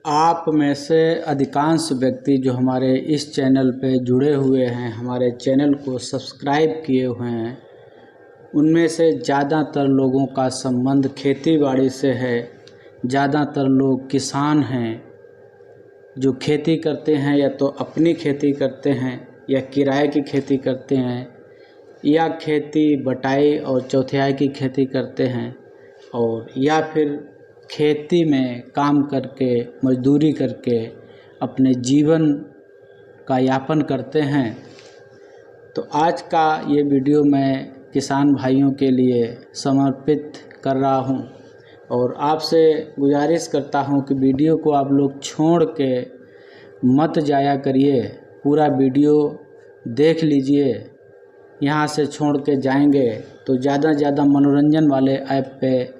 आप में से अधिकांश व्यक्ति जो हमारे इस चैनल पे जुड़े हुए हैं, हमारे चैनल को सब्सक्राइब किए हुए हैं, उनमें से ज़्यादातर लोगों का संबंध खेती-बाड़ी से है। ज़्यादातर लोग किसान हैं जो खेती करते हैं, या तो अपनी खेती करते हैं या किराए की खेती करते हैं, या खेती बटाई और चौथाई की खेती करते हैं, और या फिर खेती में काम करके मजदूरी करके अपने जीवन का यापन करते हैं। तो आज का ये वीडियो मैं किसान भाइयों के लिए समर्पित कर रहा हूँ और आपसे गुजारिश करता हूँ कि वीडियो को आप लोग छोड़ के मत जाया करिए, पूरा वीडियो देख लीजिए। यहाँ से छोड़ के जाएंगे तो ज़्यादा से ज़्यादा मनोरंजन वाले ऐप पे,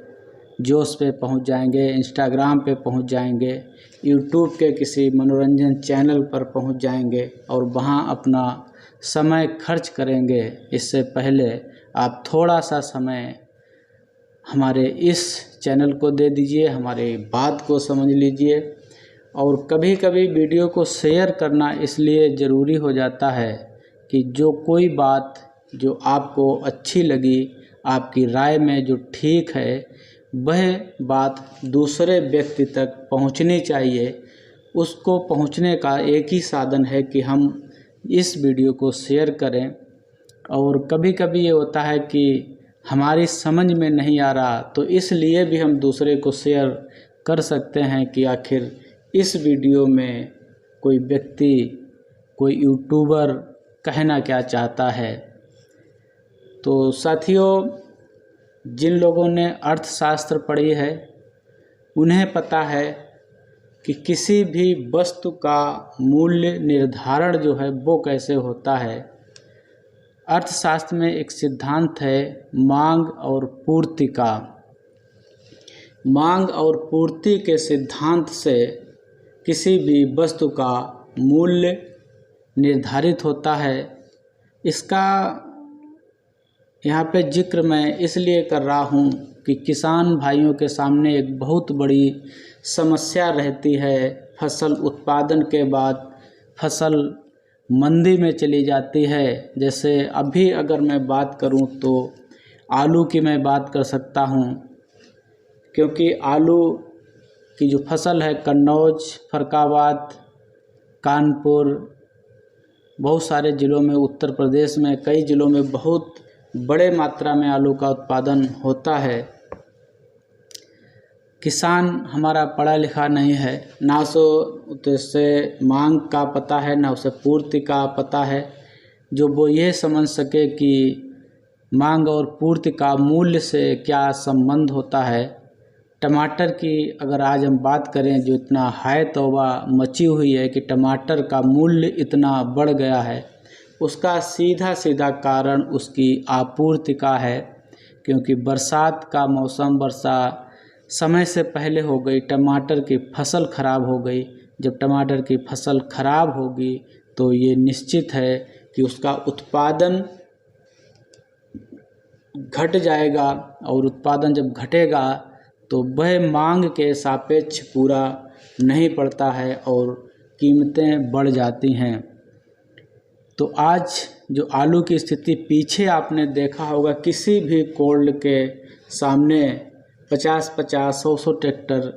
जोश पे पहुँच जाएंगे, इंस्टाग्राम पे पहुँच जाएंगे, यूट्यूब के किसी मनोरंजन चैनल पर पहुँच जाएंगे और वहाँ अपना समय खर्च करेंगे। इससे पहले आप थोड़ा सा समय हमारे इस चैनल को दे दीजिए, हमारी बात को समझ लीजिए। और कभी कभी वीडियो को शेयर करना इसलिए ज़रूरी हो जाता है कि जो कोई बात जो आपको अच्छी लगी, आपकी राय में जो ठीक है, वह बात दूसरे व्यक्ति तक पहुंचनी चाहिए। उसको पहुंचने का एक ही साधन है कि हम इस वीडियो को शेयर करें। और कभी कभी ये होता है कि हमारी समझ में नहीं आ रहा, तो इसलिए भी हम दूसरे को शेयर कर सकते हैं कि आखिर इस वीडियो में कोई व्यक्ति, कोई यूट्यूबर कहना क्या चाहता है। तो साथियों, जिन लोगों ने अर्थशास्त्र पढ़ी है उन्हें पता है कि किसी भी वस्तु का मूल्य निर्धारण जो है वो कैसे होता है। अर्थशास्त्र में एक सिद्धांत है मांग और पूर्ति का। मांग और पूर्ति के सिद्धांत से किसी भी वस्तु का मूल्य निर्धारित होता है। इसका यहाँ पे जिक्र मैं इसलिए कर रहा हूँ कि किसान भाइयों के सामने एक बहुत बड़ी समस्या रहती है। फसल उत्पादन के बाद फसल मंदी में चली जाती है। जैसे अभी अगर मैं बात करूँ तो आलू की मैं बात कर सकता हूँ, क्योंकि आलू की जो फसल है कन्नौज, फरक्काबाद, कानपुर, बहुत सारे ज़िलों में, उत्तर प्रदेश में कई ज़िलों में बहुत बड़े मात्रा में आलू का उत्पादन होता है। किसान हमारा पढ़ा लिखा नहीं है, ना उसे मांग का पता है, ना उसे पूर्ति का पता है, जो वो ये समझ सके कि मांग और पूर्ति का मूल्य से क्या संबंध होता है। टमाटर की अगर आज हम बात करें, जो इतना हाय तौबा मची हुई है कि टमाटर का मूल्य इतना बढ़ गया है, उसका सीधा सीधा कारण उसकी आपूर्ति का है। क्योंकि बरसात का मौसम, वर्षा समय से पहले हो गई, टमाटर की फसल खराब हो गई। जब टमाटर की फसल खराब होगी तो ये निश्चित है कि उसका उत्पादन घट जाएगा, और उत्पादन जब घटेगा तो वह मांग के सापेक्ष पूरा नहीं पड़ता है और कीमतें बढ़ जाती हैं। तो आज जो आलू की स्थिति, पीछे आपने देखा होगा किसी भी कोल्ड के सामने 50-50, 100-100 ट्रैक्टर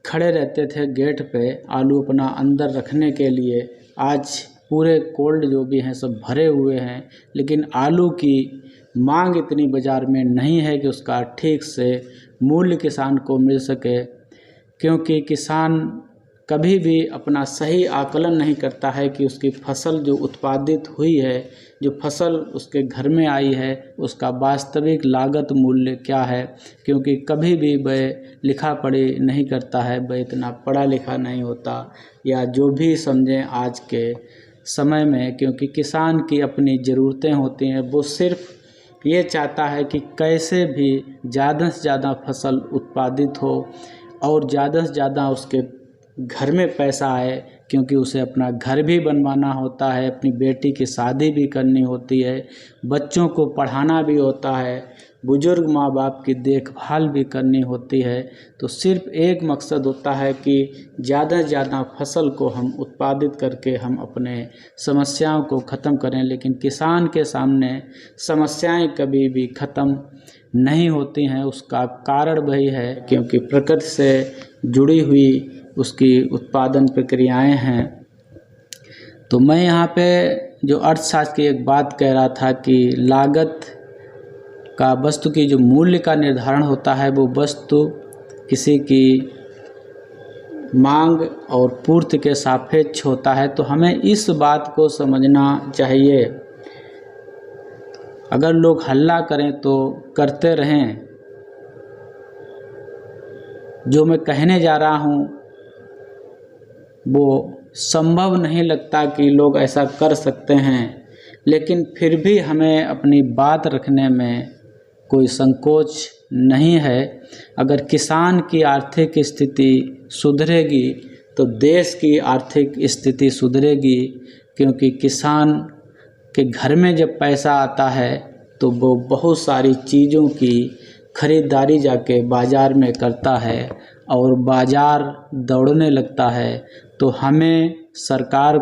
खड़े रहते थे गेट पे आलू अपना अंदर रखने के लिए। आज पूरे कोल्ड जो भी हैं सब भरे हुए हैं, लेकिन आलू की मांग इतनी बाज़ार में नहीं है कि उसका ठीक से मूल्य किसान को मिल सके। क्योंकि किसान कभी भी अपना सही आकलन नहीं करता है कि उसकी फसल जो उत्पादित हुई है, जो फसल उसके घर में आई है, उसका वास्तविक लागत मूल्य क्या है। क्योंकि कभी भी वह लिखा पढ़ी नहीं करता है, वह इतना पढ़ा लिखा नहीं होता, या जो भी समझें आज के समय में। क्योंकि किसान की अपनी ज़रूरतें होती हैं, वो सिर्फ ये चाहता है कि कैसे भी ज़्यादा से ज़्यादा फसल उत्पादित हो और ज़्यादा से ज़्यादा उसके घर में पैसा आए। क्योंकि उसे अपना घर भी बनवाना होता है, अपनी बेटी की शादी भी करनी होती है, बच्चों को पढ़ाना भी होता है। बुजुर्ग माँ बाप की देखभाल भी करनी होती है। तो सिर्फ एक मकसद होता है कि ज़्यादा से ज़्यादा फसल को हम उत्पादित करके हम अपने समस्याओं को ख़त्म करें। लेकिन किसान के सामने समस्याएं कभी भी ख़त्म नहीं होती हैं। उसका कारण वही है क्योंकि प्रकृति से जुड़ी हुई उसकी उत्पादन प्रक्रियाएं हैं। तो मैं यहाँ पे जो अर्थशास्त्र की एक बात कह रहा था कि लागत का वस्तु की जो मूल्य का निर्धारण होता है वो वस्तु किसी की मांग और पूर्ति के सापेक्ष होता है। तो हमें इस बात को समझना चाहिए। अगर लोग हल्ला करें तो करते रहें। जो मैं कहने जा रहा हूँ वो संभव नहीं लगता कि लोग ऐसा कर सकते हैं, लेकिन फिर भी हमें अपनी बात रखने में कोई संकोच नहीं है। अगर किसान की आर्थिक स्थिति सुधरेगी तो देश की आर्थिक स्थिति सुधरेगी, क्योंकि किसान के घर में जब पैसा आता है तो वो बहुत सारी चीज़ों की खरीदारी जाके बाज़ार में करता है और बाज़ार दौड़ने लगता है। तो हमें सरकार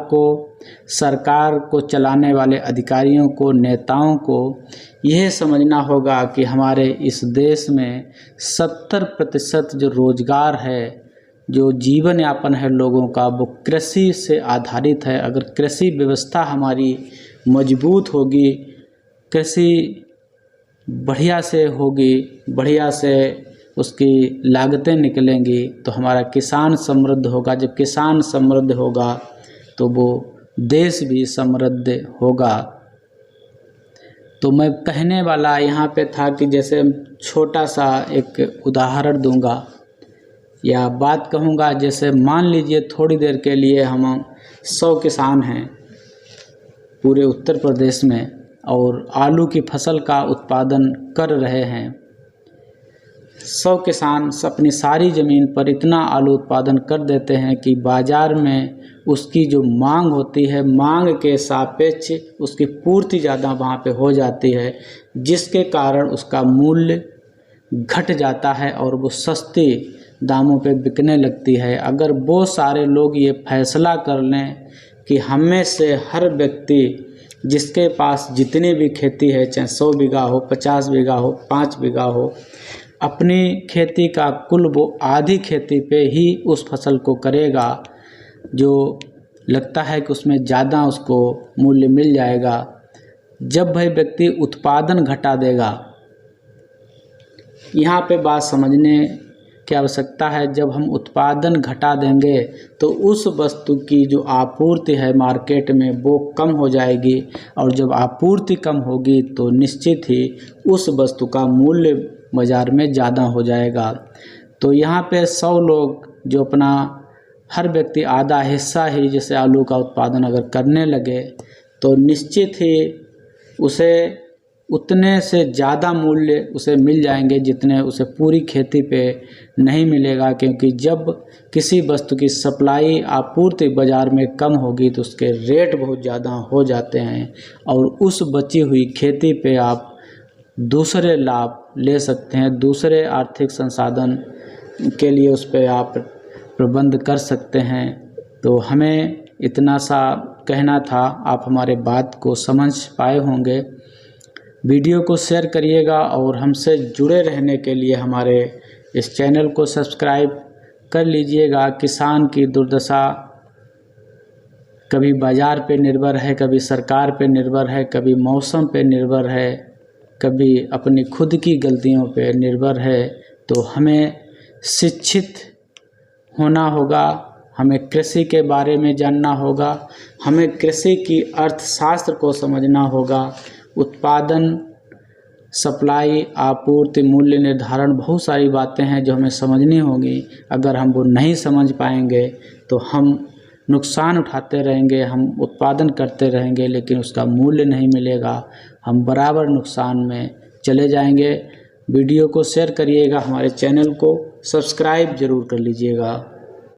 को चलाने वाले अधिकारियों को, नेताओं को यह समझना होगा कि हमारे इस देश में 70% जो रोज़गार है, जो जीवन यापन है लोगों का, वो कृषि से आधारित है। अगर कृषि व्यवस्था हमारी मजबूत होगी, कृषि बढ़िया से होगी, बढ़िया से उसकी लागतें निकलेंगी तो हमारा किसान समृद्ध होगा। जब किसान समृद्ध होगा तो वो देश भी समृद्ध होगा। तो मैं कहने वाला यहाँ पे था कि जैसे छोटा सा एक उदाहरण दूंगा या बात कहूँगा। जैसे मान लीजिए थोड़ी देर के लिए हम 100 किसान हैं पूरे उत्तर प्रदेश में और आलू की फसल का उत्पादन कर रहे हैं। 100 किसान अपनी सारी ज़मीन पर इतना आलू उत्पादन कर देते हैं कि बाज़ार में उसकी जो मांग होती है, मांग के सापेक्ष उसकी पूर्ति ज़्यादा वहाँ पे हो जाती है, जिसके कारण उसका मूल्य घट जाता है और वो सस्ते दामों पे बिकने लगती है। अगर वो सारे लोग ये फैसला कर लें कि हम में से हर व्यक्ति जिसके पास जितनी भी खेती है, चाहे 100 बीघा हो, 50 बीघा हो, 5 बीघा हो, अपनी खेती का कुल वो आधी खेती पे ही उस फसल को करेगा जो लगता है कि उसमें ज़्यादा उसको मूल्य मिल जाएगा। जब वह व्यक्ति उत्पादन घटा देगा, यहाँ पे बात समझने की आवश्यकता है। जब हम उत्पादन घटा देंगे तो उस वस्तु की जो आपूर्ति है मार्केट में वो कम हो जाएगी, और जब आपूर्ति कम होगी तो निश्चित ही उस वस्तु का मूल्य बाज़ार में ज़्यादा हो जाएगा। तो यहाँ पे 100 लोग जो अपना हर व्यक्ति आधा हिस्सा ही जैसे आलू का उत्पादन अगर करने लगे तो निश्चित ही उसे उतने से ज़्यादा मूल्य उसे मिल जाएंगे जितने उसे पूरी खेती पे नहीं मिलेगा। क्योंकि जब किसी वस्तु की सप्लाई आपूर्ति बाज़ार में कम होगी तो उसके रेट बहुत ज़्यादा हो जाते हैं, और उस बची हुई खेती पे आप दूसरे लाभ ले सकते हैं, दूसरे आर्थिक संसाधन के लिए उस पर आप प्रबंध कर सकते हैं। तो हमें इतना सा कहना था। आप हमारे बात को समझ पाए होंगे। वीडियो को शेयर करिएगा और हमसे जुड़े रहने के लिए हमारे इस चैनल को सब्सक्राइब कर लीजिएगा। किसान की दुर्दशा कभी बाज़ार पे निर्भर है, कभी सरकार पे निर्भर है, कभी मौसम पे निर्भर है, कभी अपनी खुद की गलतियों पे निर्भर है। तो हमें शिक्षित होना होगा, हमें कृषि के बारे में जानना होगा, हमें कृषि की अर्थशास्त्र को समझना होगा। उत्पादन, सप्लाई, आपूर्ति, मूल्य निर्धारण, बहुत सारी बातें हैं जो हमें समझनी होगी। अगर हम वो नहीं समझ पाएंगे तो हम नुकसान उठाते रहेंगे, हम उत्पादन करते रहेंगे लेकिन उसका मूल्य नहीं मिलेगा, हम बराबर नुकसान में चले जाएंगे। वीडियो को शेयर करिएगा, हमारे चैनल को सब्सक्राइब ज़रूर कर लीजिएगा।